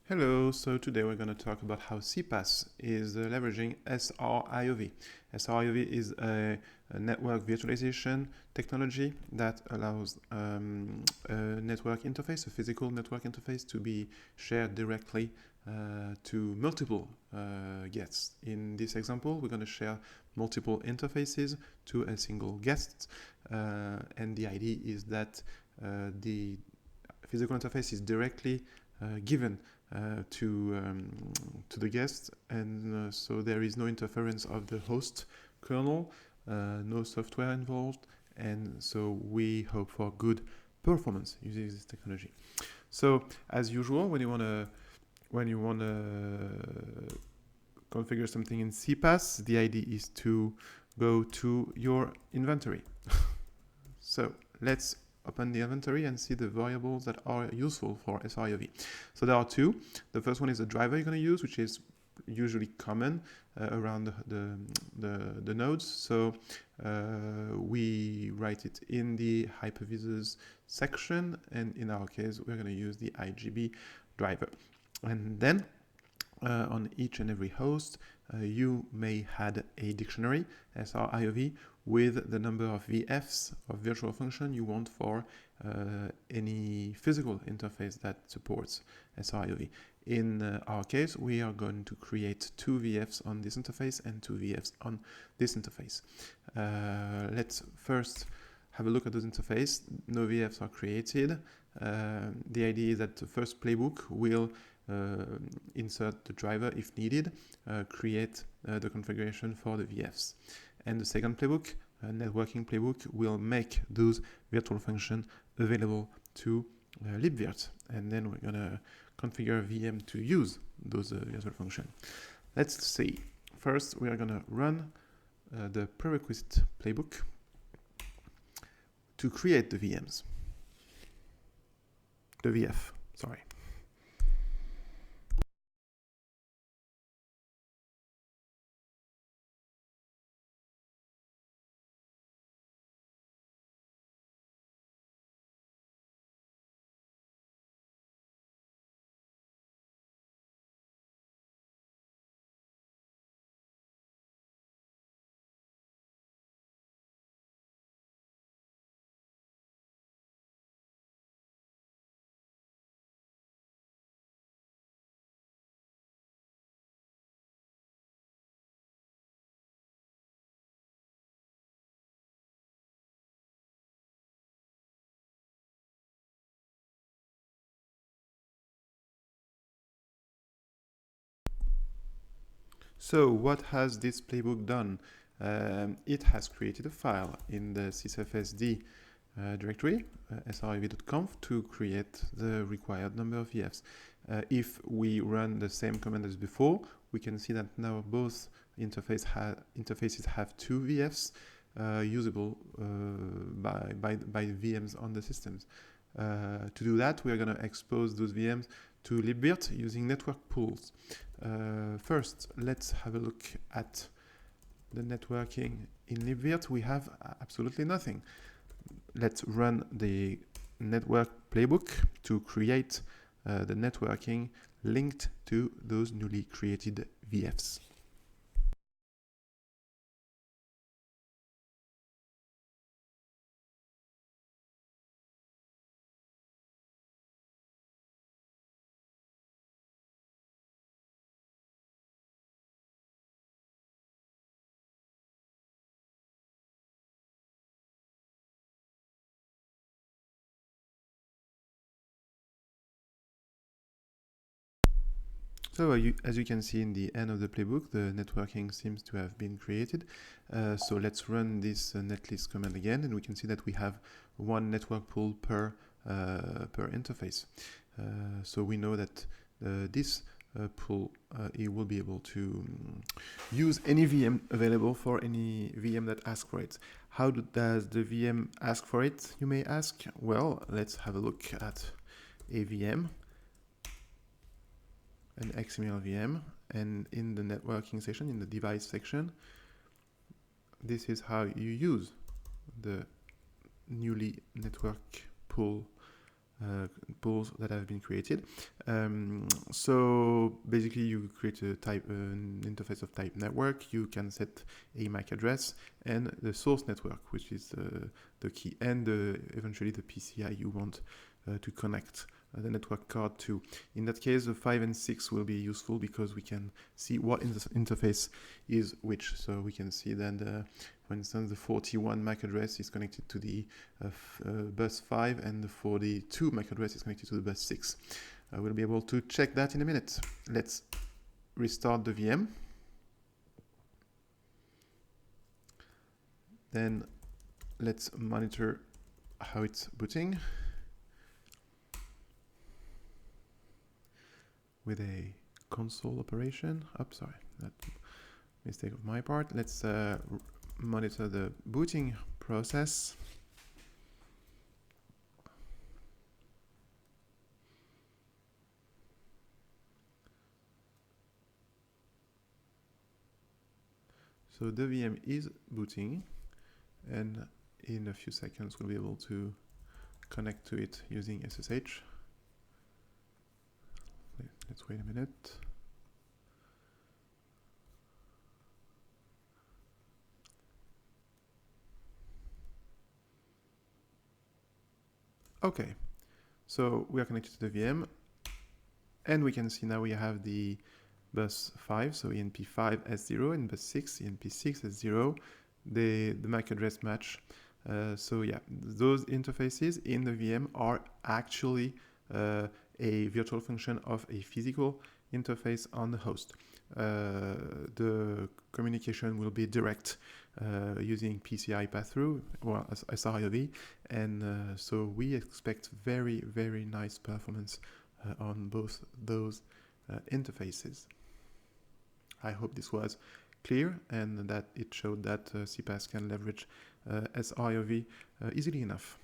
Hello, so today we're going to talk about how SEAPATH is leveraging SR-IOV. SR-IOV is a network virtualization technology that allows a network interface, a physical network interface, to be shared directly to multiple guests. In this example, we're going to share multiple interfaces to a single guest, and the idea is that the physical interface is directly given to the guest, and so there is no interference of the host kernel, no software involved, and so we hope for good performance using this technology. So as usual, when you want to configure something in SEAPATH, the idea is to go to your inventory. So let's open the inventory and see the variables that are useful for SR-IOV. So there are two. The first one is the driver you're going to use, which is usually common around the nodes. So we write it in the hypervisors section, and in our case, we're going to use the IGB driver. And then on each and every host, you may add a dictionary, SR-IOV, with the number of VFs of virtual function you want for any physical interface that supports SR-IOV. In our case, we are going to create 2 VFs on this interface and 2 VFs on this interface. Let's first have a look at this interface. No VFs are created. The idea is that the first playbook will insert the driver if needed, create the configuration for the VFs. And the second playbook, networking playbook, will make those virtual functions available to libvirt. And then we're going to configure VM to use those virtual functions. Let's see. First, we are going to run the prerequisite playbook to create the VMs. The VF, sorry. So what has this playbook done? It has created a file in the sysfsd directory, sriv.conf, to create the required number of VFs. If we run the same command as before, we can see that now both interfaces have 2 VFs usable by VMs on the systems. To do that, we are going to expose those VMs to libvirt using network pools. First, let's have a look at the networking in libvirt. We have absolutely nothing. Let's run the network playbook to create the networking linked to those newly created VFs. So as you can see in the end of the playbook, the networking seems to have been created. So let's run this netlist command again, and we can see that we have one network pool per interface. So we know that this pool it will be able to use any VM available for any VM that asks for it. How does the VM ask for it, you may ask? Well, let's have a look at a VM. An XML VM, and in the networking section, in the device section, this is how you use the newly network pool pools that have been created. So basically you create a an interface of type network. You can set a MAC address and the source network, which is the key, and eventually the PCI you want to connect the network card to. In that case, the 5 and 6 will be useful because we can see what interface is which. So we can see that, for instance, the 41 MAC address is connected to the bus 5, and the 42 MAC address is connected to the bus 6. We'll be able to check that in a minute. Let's restart the VM. Then let's monitor how it's booting with a console operation. Oops, sorry, that mistake of my part. Let's monitor the booting process. So the VM is booting, and in a few seconds we'll be able to connect to it using SSH. Let's wait a minute. Okay, so we are connected to the VM, and we can see now we have the bus 5, so ENP5 S0, and bus 6, ENP6 S0. The MAC address match. So yeah, those interfaces in the VM are actually a virtual function of a physical interface on the host. The communication will be direct using PCI pass-through, or SR-IOV, and so we expect very, very nice performance on both those interfaces. I hope this was clear and that it showed that SEAPATH can leverage SR-IOV easily enough.